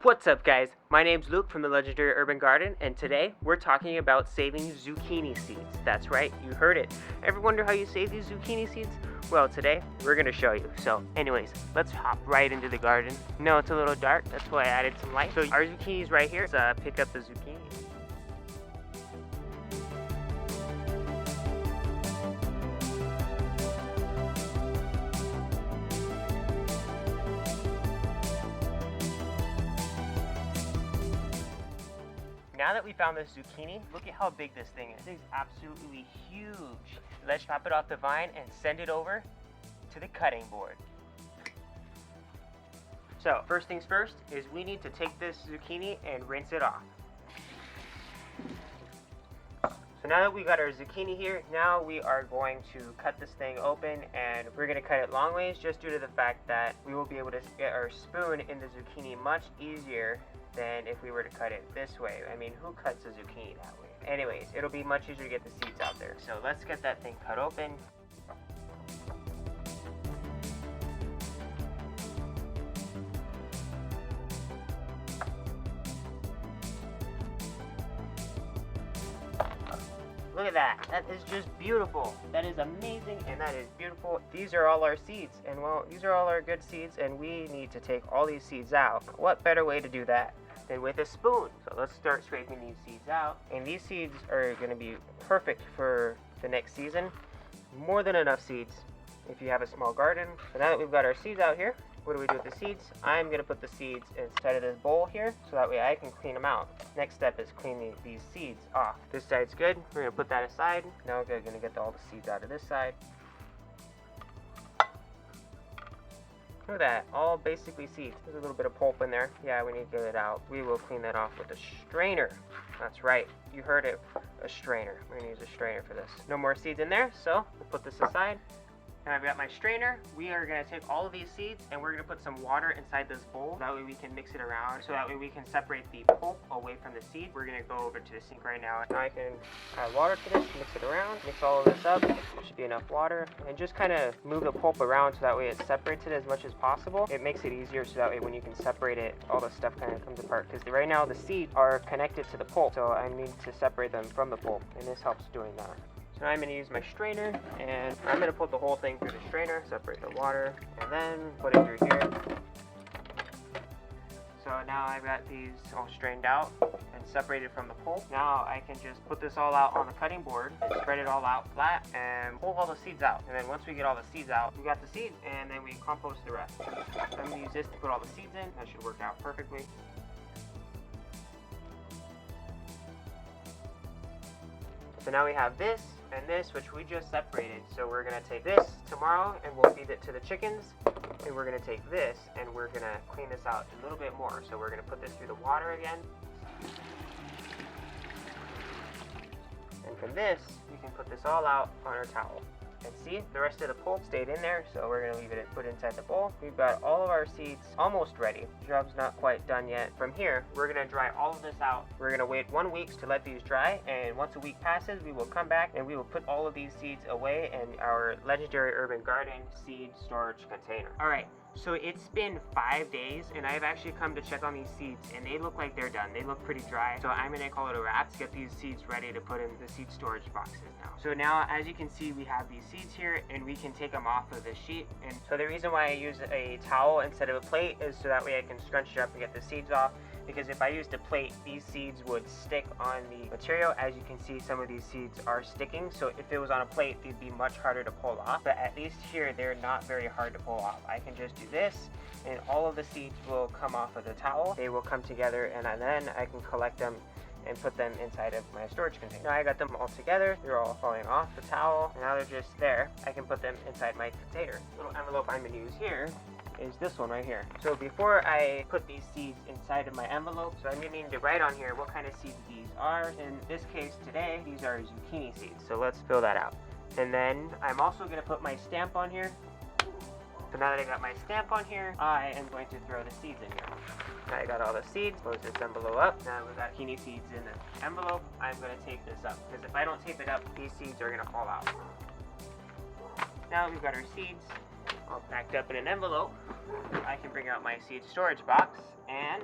What's up, guys? My name's Luke from the Legendary Urban Garden, and today we're talking about saving zucchini seeds. That's right, you heard it. Ever wonder how you save these zucchini seeds? Well, today we're going to show you. So anyways, let's hop right into the garden. No, it's a little dark, that's why I added some light. So our zucchini's right here. Let's pick up the zucchini. Now that we found this zucchini, look at how big this thing is. This is absolutely huge. Let's chop it off the vine and send it over to the cutting board. So, first things first is we need to take this zucchini and rinse it off. So now that we got our zucchini here, now we are going to cut this thing open, and we're going to cut it long ways just due to the fact that we will be able to get our spoon in the zucchini much easier than if we were to cut it this way. I mean, who cuts a zucchini that way? Anyways, it'll be much easier to get the seeds out there. So let's get that thing cut open. Look at that. That is just beautiful. That is amazing, and that is beautiful. These are all our seeds, and well, these are all our good seeds, and we need to take all these seeds out. What better way to do that than with a spoon? So let's start scraping these seeds out. And these seeds are going to be perfect for the next season. More than enough seeds if you have a small garden. So now that we've got our seeds out here, what do we do with the seeds? I'm going to put the seeds inside of this bowl here so that way I can clean them out. Next step is cleaning these seeds off. This side's good. We're going to put that aside. Now we're going to get all the seeds out of this side. Look at that, all basically seeds. There's a little bit of pulp in there. Yeah, we need to get it out. We will clean that off with a strainer. That's right, you heard it, a strainer. We're gonna use a strainer for this. No more seeds in there, so we'll put this aside. And I've got my strainer. We are gonna take all of these seeds and we're gonna put some water inside this bowl. That way we can mix it around. So that way we can separate the pulp away from the seed. We're gonna go over to the sink right now. Now I can add water to this, mix it around, mix all of this up. There should be enough water. And just kind of move the pulp around so that way it separates it as much as possible. It makes it easier so that way when you can separate it, all the stuff kind of comes apart. Because right now the seeds are connected to the pulp. So I need to separate them from the pulp. And this helps doing that. So now I'm going to use my strainer, and I'm going to put the whole thing through the strainer, separate the water, and then put it through here. So now I've got these all strained out and separated from the pulp. Now I can just put this all out on the cutting board and spread it all out flat and pull all the seeds out. And then once we get all the seeds out, we got the seeds, and then we compost the rest. So I'm going to use this to put all the seeds in. That should work out perfectly. So now we have this and this, which we just separated. So we're gonna take this tomorrow and we'll feed it to the chickens. And we're gonna take this and we're gonna clean this out a little bit more. So we're gonna put this through the water again. And from this, we can put this all out on our towel. And see, the rest of the pulp stayed in there, so we're gonna leave it put inside the bowl. We've got all of our seeds almost ready. The job's not quite done yet. From here, we're gonna dry all of this out. We're gonna wait 1 week to let these dry, and once a week passes, we will come back and we will put all of these seeds away in our Legendary Urban Garden seed storage container. All right. So it's been 5 days, and I've actually come to check on these seeds, and they look like they're done. They look pretty dry. So I'm gonna call it a wrap to get these seeds ready to put in the seed storage boxes now. So now, as you can see, we have these seeds here, and we can take them off of the sheet. And so the reason why I use a towel instead of a plate is so that way I can scrunch it up and get the seeds off. Because if I used a plate, these seeds would stick on the material. As you can see, some of these seeds are sticking. So if it was on a plate, they'd be much harder to pull off. But at least here, they're not very hard to pull off. I can just do this, and all of the seeds will come off of the towel. They will come together, and then I can collect them and put them inside of my storage container. Now I got them all together. They're all falling off the towel, and now they're just there. I can put them inside my container. The little envelope I'm gonna use here is this one right here. So before I put these seeds inside of my envelope, so I'm gonna need to write on here what kind of seeds these are. In this case today, these are zucchini seeds. So let's fill that out. And then I'm also gonna put my stamp on here. So now that I got my stamp on here, I am going to throw the seeds in here. Now I got all the seeds, close this envelope up. Now we've got zucchini seeds in the envelope. I'm gonna tape this up, because if I don't tape it up, these seeds are gonna fall out. Now we've got our seeds all packed up in an envelope. I can bring out my seed storage box, and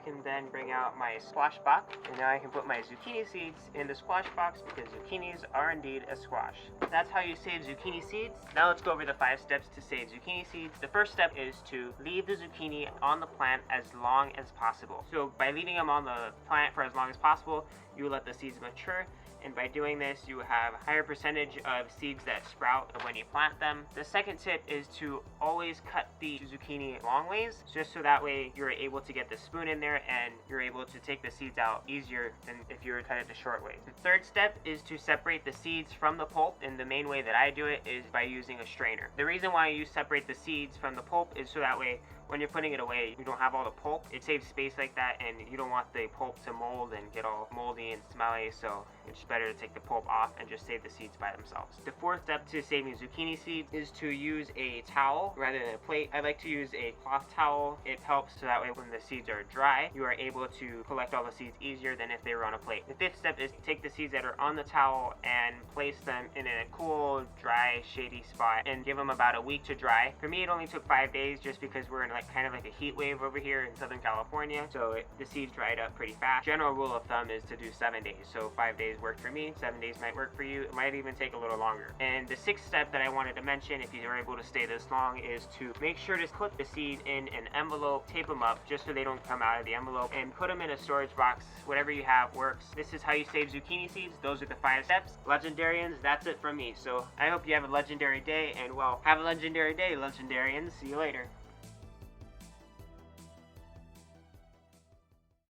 can then bring out my squash box, and now I can put my zucchini seeds in the squash box because zucchinis are indeed a squash. That's how you save zucchini seeds. Now let's go over the 5 steps to save zucchini seeds. The first step is to leave the zucchini on the plant as long as possible. So by leaving them on the plant for as long as possible, you let the seeds mature, and by doing this you have a higher percentage of seeds that sprout when you plant them. The second tip is to always cut the zucchini long ways, just so that way you're able to get the spoon in there and you're able to take the seeds out easier than if you were to cut it the short way. The third step is to separate the seeds from the pulp, and the main way that I do it is by using a strainer. The reason why you separate the seeds from the pulp is so that way when you're putting it away, you don't have all the pulp. It saves space like that, and you don't want the pulp to mold and get all moldy and smelly, so it's just better to take the pulp off and just save the seeds by themselves. The fourth step to saving zucchini seeds is to use a towel rather than a plate. I like to use a cloth towel. It helps so that way when the seeds are dry, you are able to collect all the seeds easier than if they were on a plate. The fifth step is to take the seeds that are on the towel and place them in a cool, dry, shady spot and give them about a week to dry. For me, it only took 5 days just because we're in kind of like a heat wave over here in Southern California, so the seeds dried up pretty fast. General rule of thumb is to do 7 days, so 5 days worked for me, 7 days might work for you. It might even take a little longer. And the sixth step that I wanted to mention, if you are able to stay this long, is to make sure to put the seed in an envelope, tape them up just so they don't come out of the envelope, and put them in a storage box. Whatever you have works. This is how you save zucchini seeds. Those are the 5 steps. Legendarians, that's it from me. So I hope you have a legendary day, and well, have a legendary day, legendarians. See you later.